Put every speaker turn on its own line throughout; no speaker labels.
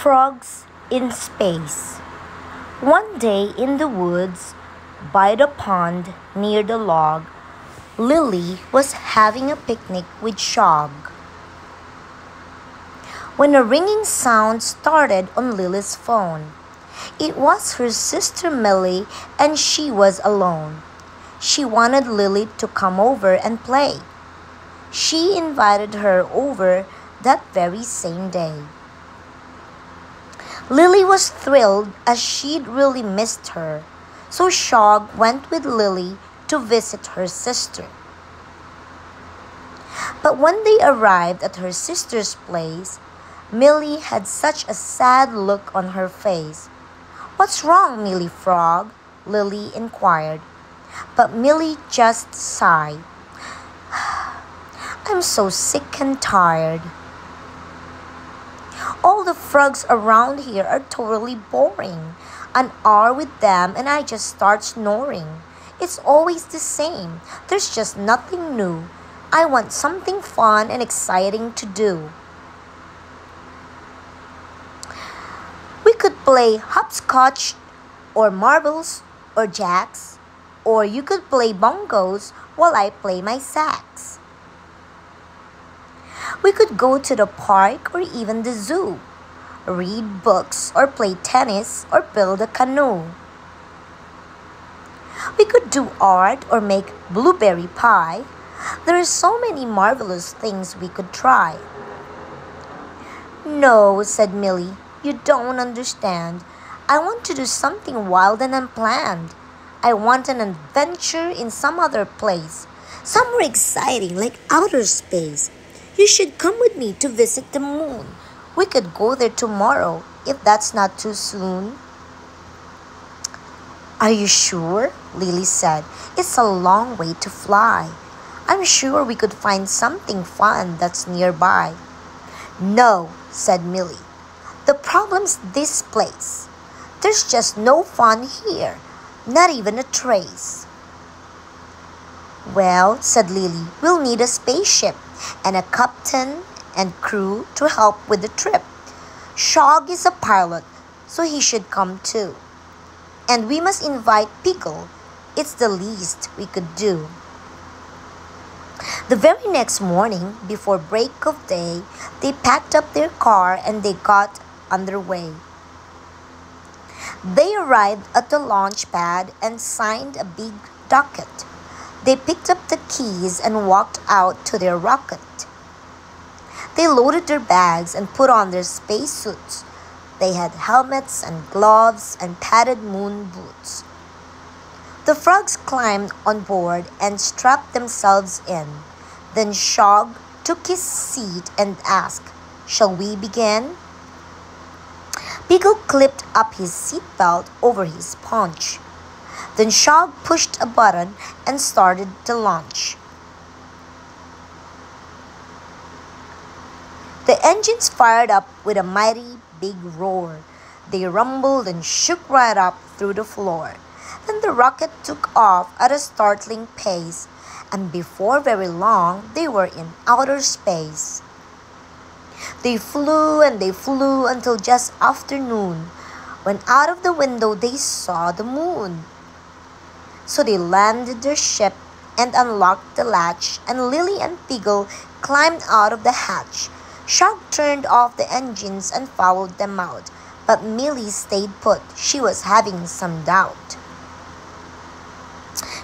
Frogs in Space. One day in the woods, by the pond near the log, Lily was having a picnic with Shog when a ringing sound started on Lily's phone. It was her sister Millie, and she was alone. She wanted Lily to come over and play. She invited her over that very same day. Lily was thrilled as she'd really missed her, so Shog went with Lily to visit her sister. But when they arrived at her sister's place, Millie had such a sad look on her face. "What's wrong, Millie Frog?" Lily inquired. But Millie just sighed. "I'm so sick and tired. All the frogs around here are totally boring. An hour with them and I just start snoring. It's always the same. There's just nothing new. I want something fun and exciting to do. We could play hopscotch or marbles or jacks, or you could play bongos while I play my sax. We could go to the park or even the zoo, read books or play tennis or build a canoe. We could do art or make blueberry pie. There are so many marvelous things we could try." "No," said Millie, "you don't understand. I want to do something wild and unplanned. I want an adventure in some other place, somewhere exciting like outer space. You should come with me to visit the moon. We could go there tomorrow, if that's not too soon." "Are you sure?" Lily said. "It's a long way to fly. I'm sure we could find something fun that's nearby." "No," said Millie. "The problem's this place. There's just no fun here, not even a trace." "Well," said Lily, "we'll need a spaceship and a captain and crew to help with the trip. Shog is a pilot, so he should come too. And we must invite Pickle. It's the least we could do." The very next morning, before break of day, they packed up their car and they got underway. They arrived at the launch pad and signed a big docket. They picked up the keys and walked out to their rocket. They loaded their bags and put on their spacesuits. They had helmets and gloves and padded moon boots. The frogs climbed on board and strapped themselves in. Then Shog took his seat and asked, "Shall we begin?" Pickle clipped up his seatbelt over his paunch. Then Shog pushed a button and started the launch. The engines fired up with a mighty big roar. They rumbled and shook right up through the floor. Then the rocket took off at a startling pace, and before very long they were in outer space. They flew and they flew until just after noon, when out of the window they saw the moon. So they landed their ship and unlocked the latch, and Lily and Piggle climbed out of the hatch. Shog turned off the engines and followed them out, but Millie stayed put. She was having some doubt.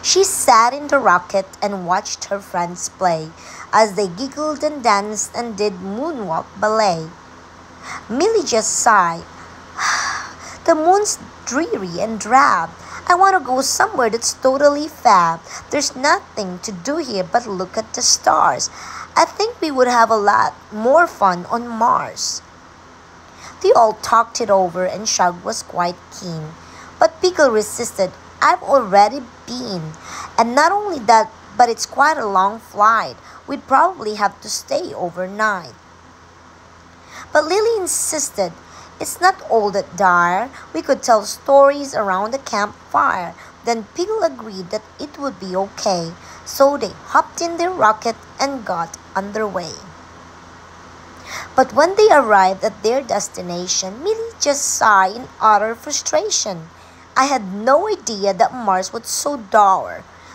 She sat in the rocket and watched her friends play as they giggled and danced and did moonwalk ballet. Millie just sighed. "The moon's dreary and drab. I want to go somewhere that's totally fab. There's nothing to do here but look at the stars. I think we would have a lot more fun on Mars." They all talked it over and Shug was quite keen. But Pickle resisted. "I've already been. And not only that, but it's quite a long flight. We'd probably have to stay overnight." But Lily insisted. "It's not all that dire. We could tell stories around the campfire." Then Pickle agreed that it would be okay. So they hopped in their rocket and got underway. But when they arrived at their destination, Millie just sighed in utter frustration. I had no idea that Mars was so dull.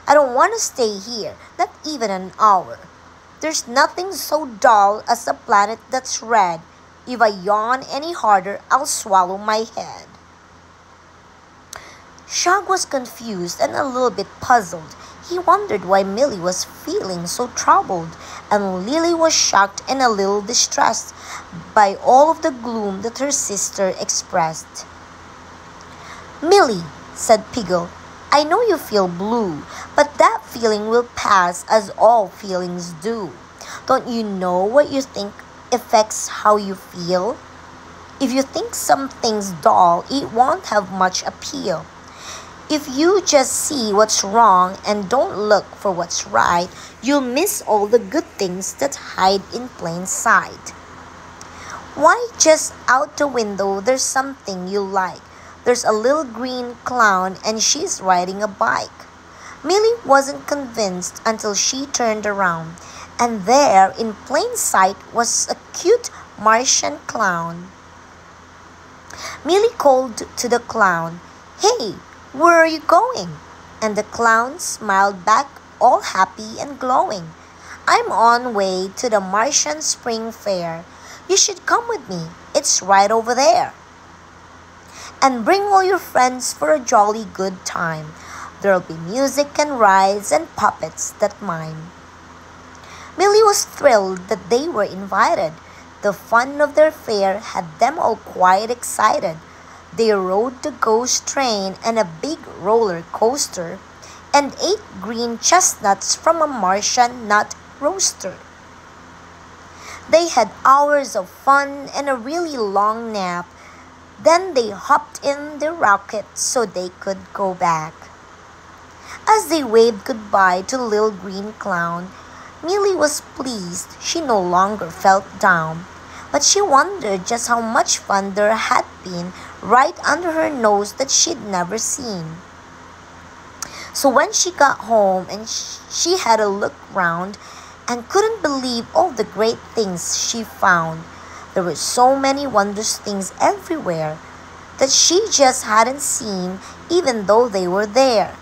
I don't want to stay here, not even an hour. There's nothing so dull as a planet that's red. If I yawn any harder, I'll swallow my head. Shag was confused and a little bit puzzled. He wondered why Millie was feeling so troubled, and Lily was shocked and a little distressed by all of the gloom that her sister expressed. "Millie," said Piggle, "I know you feel blue, but that feeling will pass as all feelings do. Don't you know what you think affects how you feel? If you think something's dull, it won't have much appeal. If you just see what's wrong and don't look for what's right, you'll miss all the good things that hide in plain sight. Why, just out the window there's something you like. There's a little green clown and she's riding a bike." Millie wasn't convinced until she turned around, and there in plain sight was a cute Martian clown. Millie called to the clown, "Hey, where are you going?" And the clown smiled back, all happy and glowing. "I'm on way to the Martian Spring Fair. You should come with me. It's right over there. And bring all your friends for a jolly good time. There'll be music and rides and puppets that mime." Millie was thrilled that they were invited. The fun of their fair had them all quite excited. They rode the ghost train and a big roller coaster, and ate green chestnuts from a Martian nut roaster. They had hours of fun and a really long nap. Then they hopped in their rocket so they could go back. As they waved goodbye to the little green clown, Millie was pleased. She no longer felt down, but she wondered just how much fun there had been right under her nose that she'd never seen. So when she got home and she had a look round and couldn't believe all the great things she found. There were so many wondrous things everywhere that she just hadn't seen even though they were there.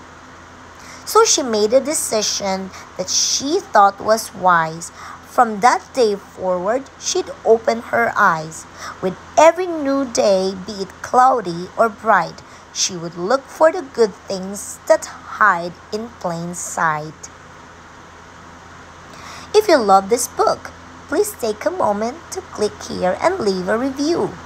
So she made a decision that she thought was wise. From that day forward, she'd open her eyes. With every new day, be it cloudy or bright, she would look for the good things that hide in plain sight. If you love this book, please take a moment to click here and leave a review.